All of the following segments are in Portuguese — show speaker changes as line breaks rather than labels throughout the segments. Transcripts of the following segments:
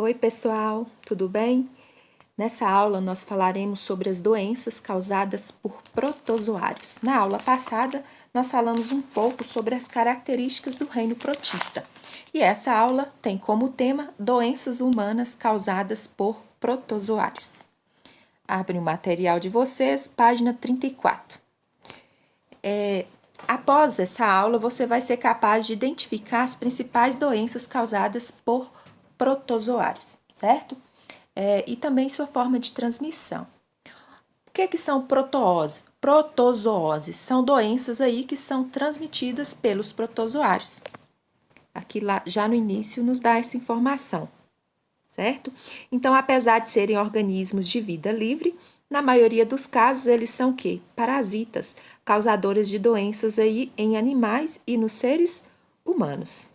Oi, pessoal, tudo bem? Nessa aula nós falaremos sobre as doenças causadas por protozoários. Na aula passada, nós falamos um pouco sobre as características do reino protista. E essa aula tem como tema doenças humanas causadas por protozoários. Abre o material de vocês, página 34. Após essa aula, você vai ser capaz de identificar as principais doenças causadas por protozoários, certo? E também sua forma de transmissão. O que são protozooses? Protozooses são doenças aí que são transmitidas pelos protozoários. Aqui lá, já no início nos dá essa informação, certo? Então, apesar de serem organismos de vida livre, na maioria dos casos eles são o quê? Parasitas, causadores de doenças aí em animais e nos seres humanos.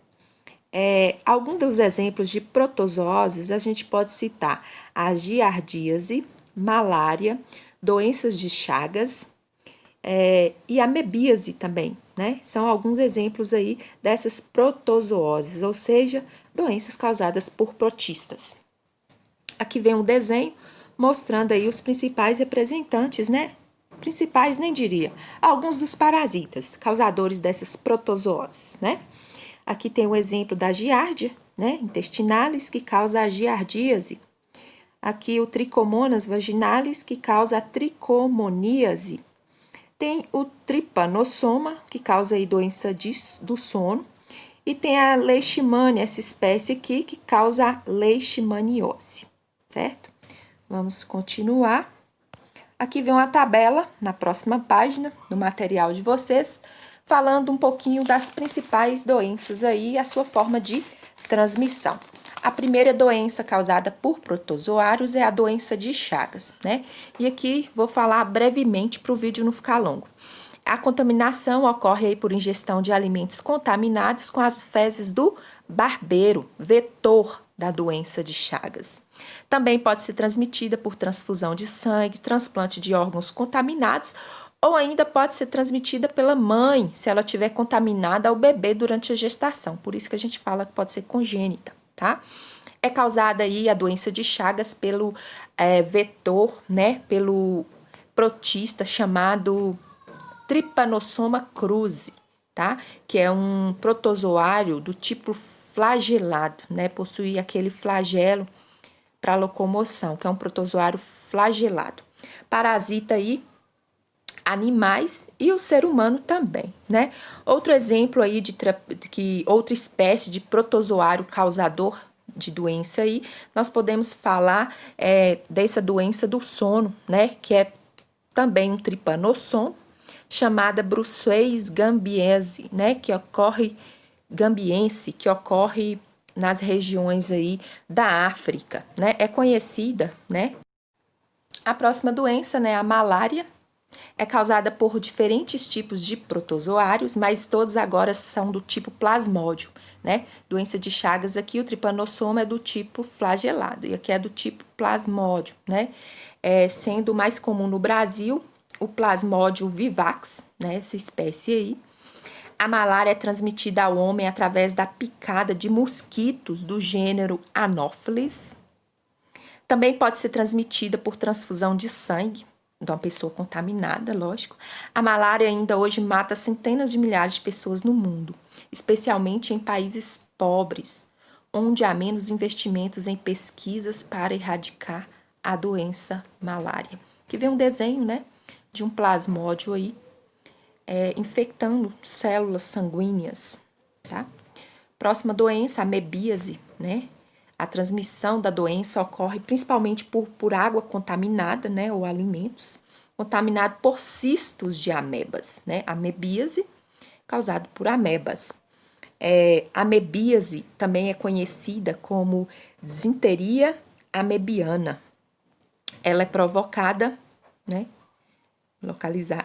Alguns dos exemplos de protozooses a gente pode citar a giardíase, malária, doenças de Chagas e a amebíase também, né? São alguns exemplos aí dessas protozooses, ou seja, doenças causadas por protistas. Aqui vem um desenho mostrando aí os principais representantes, né? Principais nem diria, alguns dos parasitas causadores dessas protozooses, né? Aqui tem o exemplo da giardia, né, intestinalis, que causa a giardíase. Aqui o tricomonas vaginalis, que causa a tricomoníase. Tem o trypanosoma, que causa aí doença do sono. E tem a leishmania, essa espécie aqui, que causa a leishmaniose, certo? Vamos continuar. Aqui vem uma tabela, na próxima página, no material de vocês, falando um pouquinho das principais doenças aí e a sua forma de transmissão. A primeira doença causada por protozoários é a doença de Chagas, né? E aqui vou falar brevemente para o vídeo não ficar longo. A contaminação ocorre aí por ingestão de alimentos contaminados com as fezes do barbeiro, vetor da doença de Chagas. Também pode ser transmitida por transfusão de sangue, transplante de órgãos contaminados ou ainda pode ser transmitida pela mãe, se ela tiver contaminada ao bebê durante a gestação. Por isso que a gente fala que pode ser congênita, tá? É causada aí a doença de Chagas pelo vetor, né? Pelo protista chamado Trypanosoma cruzi, tá? Que é um protozoário do tipo flagelado, né? Possui aquele flagelo para locomoção, que é um protozoário flagelado. Parasita aí animais e o ser humano também, né? Outro exemplo aí outra espécie de protozoário causador de doença aí, nós podemos falar dessa doença do sono, né? Que é também um trypanosoma, chamada Bruceius gambiense, né? Gambiense, que ocorre nas regiões aí da África, né? É conhecida, né? A próxima doença, né, a malária, é causada por diferentes tipos de protozoários, mas todos agora são do tipo plasmódio, né? Doença de Chagas aqui, o trypanosoma é do tipo flagelado e aqui é do tipo plasmódio, né? Sendo mais comum no Brasil o plasmódio vivax, né? Essa espécie aí. A malária é transmitida ao homem através da picada de mosquitos do gênero Anopheles. Também pode ser transmitida por transfusão de sangue de uma pessoa contaminada, lógico. A malária ainda hoje mata centenas de milhares de pessoas no mundo, especialmente em países pobres, onde há menos investimentos em pesquisas para erradicar a doença malária. Aqui vem um desenho, né, de um plasmódio aí, infectando células sanguíneas, tá? Próxima doença, a amebíase, né? A transmissão da doença ocorre principalmente por água contaminada, né, ou alimentos, contaminado por cistos de amebas, né, amebíase, causado por amebas. Amebíase também é conhecida como disenteria amebiana. Ela é provocada, né,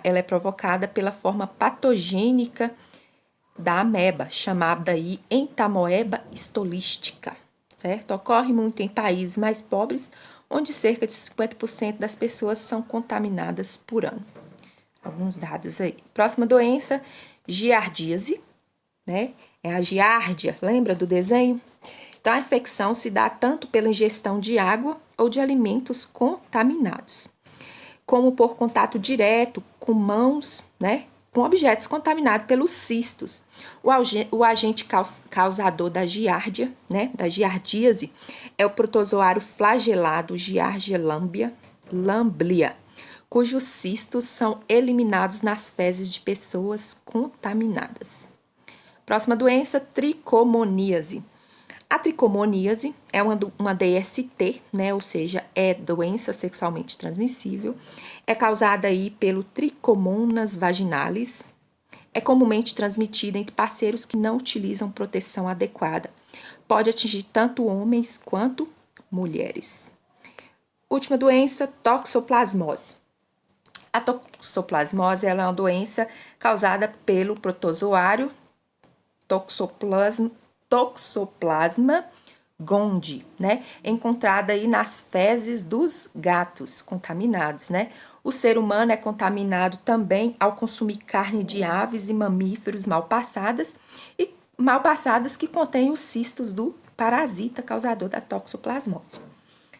ela é provocada pela forma patogênica da ameba, chamada aí entamoeba stolística, certo? Ocorre muito em países mais pobres, onde cerca de 50% das pessoas são contaminadas por ano. Alguns dados aí. Próxima doença, giardíase, né? É a giardia, lembra do desenho? Então, a infecção se dá tanto pela ingestão de água ou de alimentos contaminados, como por contato direto com mãos, né, com objetos contaminados pelos cistos. O agente causador da giardia, né, da giardíase, é o protozoário flagelado Giardia lamblia, cujos cistos são eliminados nas fezes de pessoas contaminadas. Próxima doença, tricomoníase. A tricomoníase é uma DST, né, ou seja, é doença sexualmente transmissível, é causada aí pelo Trichomonas vaginalis, é comumente transmitida entre parceiros que não utilizam proteção adequada, pode atingir tanto homens quanto mulheres. Última doença, toxoplasmose. A toxoplasmose ela é uma doença causada pelo protozoário Toxoplasma gondii, né? Encontrada aí nas fezes dos gatos contaminados, né? O ser humano é contaminado também ao consumir carne de aves e mamíferos mal passadas que contêm os cistos do parasita causador da toxoplasmose.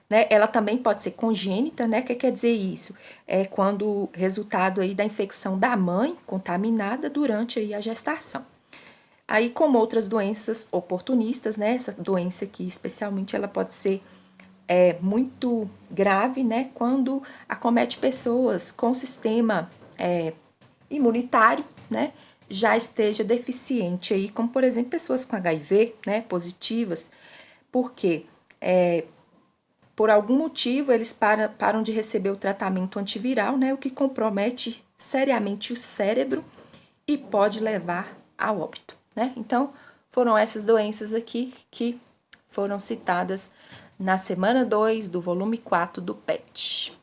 Né? Ela também pode ser congênita, né? O que quer dizer isso? É quando resultado aí da infecção da mãe contaminada durante aí a gestação. Aí, como outras doenças oportunistas, né? Essa doença aqui, especialmente, ela pode ser muito grave, né? Quando acomete pessoas com sistema imunitário, né? Já esteja deficiente aí, como, por exemplo, pessoas com HIV, né? Positivas, porque por algum motivo eles param de receber o tratamento antiviral, né? O que compromete seriamente o cérebro e pode levar ao óbito. Né? Então, foram essas doenças aqui que foram citadas na semana 2 do volume 4 do PET.